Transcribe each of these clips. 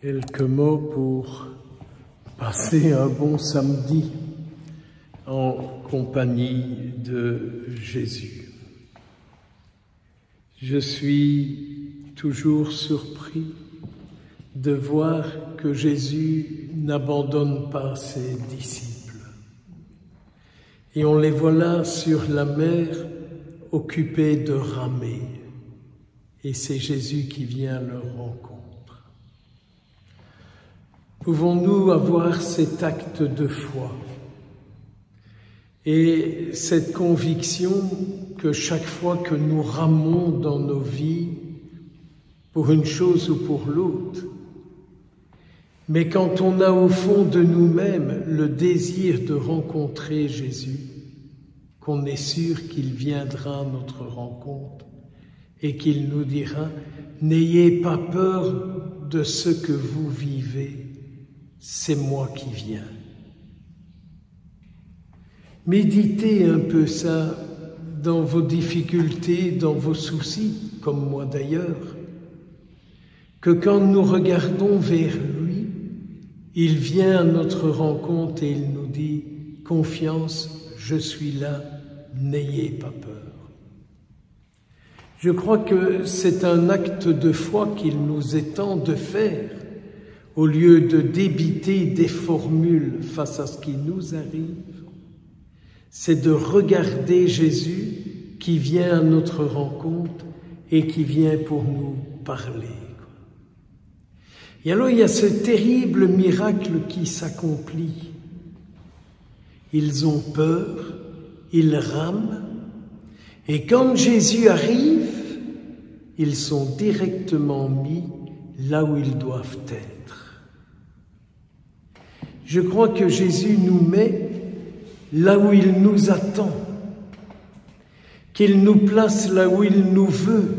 Quelques mots pour passer un bon samedi en compagnie de Jésus. Je suis toujours surpris de voir que Jésus n'abandonne pas ses disciples. Et on les voit là sur la mer, occupés de ramer. Et c'est Jésus qui vient à leur rencontre. Pouvons-nous avoir cet acte de foi et cette conviction que chaque fois que nous ramons dans nos vies, pour une chose ou pour l'autre, mais quand on a au fond de nous-mêmes le désir de rencontrer Jésus, qu'on est sûr qu'il viendra à notre rencontre et qu'il nous dira « N'ayez pas peur de ce que vous vivez, c'est moi qui viens ». Méditez un peu ça dans vos difficultés, dans vos soucis, comme moi d'ailleurs, que quand nous regardons vers lui, il vient à notre rencontre et il nous dit « Confiance, je suis là, n'ayez pas peur ». Je crois que c'est un acte de foi qu'il nous est temps de faire, au lieu de débiter des formules face à ce qui nous arrive. C'est de regarder Jésus qui vient à notre rencontre et qui vient pour nous parler. Et alors il y a ce terrible miracle qui s'accomplit. Ils ont peur, ils rament, et quand Jésus arrive, ils sont directement mis là où ils doivent être. Je crois que Jésus nous met là où il nous attend, qu'il nous place là où il nous veut.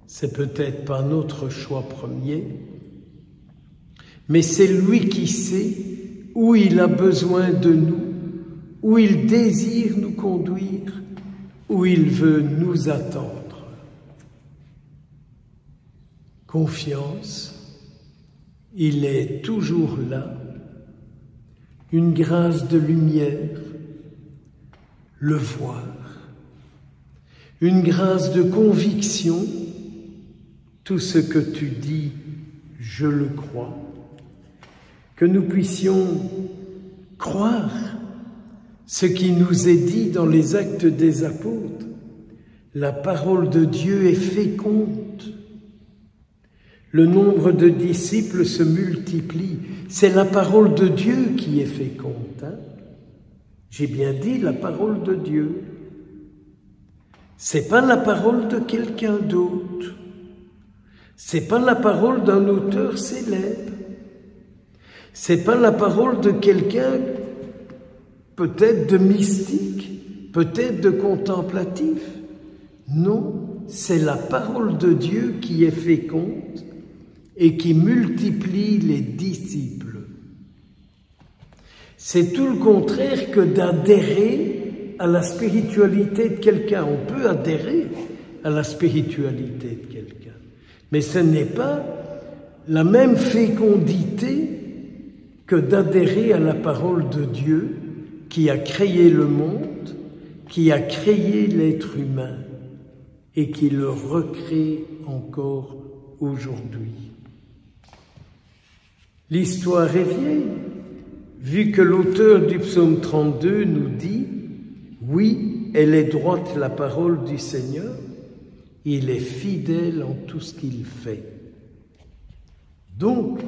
C'est peut-être pas notre choix premier, mais c'est lui qui sait où il a besoin de nous, où il désire nous conduire, où il veut nous attendre. Confiance, il est toujours là, une grâce de lumière, le voir, une grâce de conviction, tout ce que tu dis, je le crois, que nous puissions croire ce qui nous est dit dans les Actes des Apôtres. La parole de Dieu est féconde. Le nombre de disciples se multiplie. C'est la parole de Dieu qui est féconde. J'ai bien dit la parole de Dieu. C'est pas la parole de quelqu'un d'autre. C'est pas la parole d'un auteur célèbre. C'est pas la parole de quelqu'un peut-être de mystique, peut-être de contemplatif. Non, c'est la parole de Dieu qui est féconde et qui multiplie les disciples. C'est tout le contraire que d'adhérer à la spiritualité de quelqu'un. On peut adhérer à la spiritualité de quelqu'un, mais ce n'est pas la même fécondité que d'adhérer à la parole de Dieu qui a créé le monde, qui a créé l'être humain et qui le recrée encore aujourd'hui. L'histoire est vieille, vu que l'auteur du psaume 32 nous dit « Oui, elle est droite la parole du Seigneur, il est fidèle en tout ce qu'il fait. » Donc,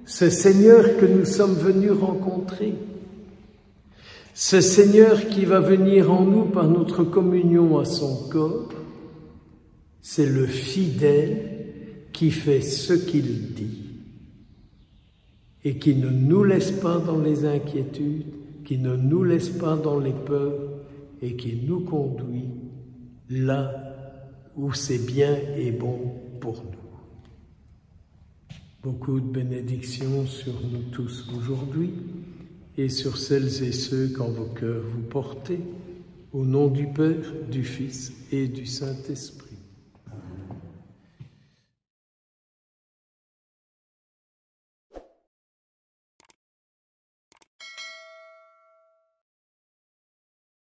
ce Seigneur que nous sommes venus rencontrer, ce Seigneur qui va venir en nous par notre communion à son corps, c'est le fidèle qui fait ce qu'il dit et qui ne nous laisse pas dans les inquiétudes, qui ne nous laisse pas dans les peurs et qui nous conduit là où c'est bien et bon pour nous. Beaucoup de bénédictions sur nous tous aujourd'hui et sur celles et ceux qu'en vos cœurs vous portez, au nom du Père, du Fils et du Saint-Esprit.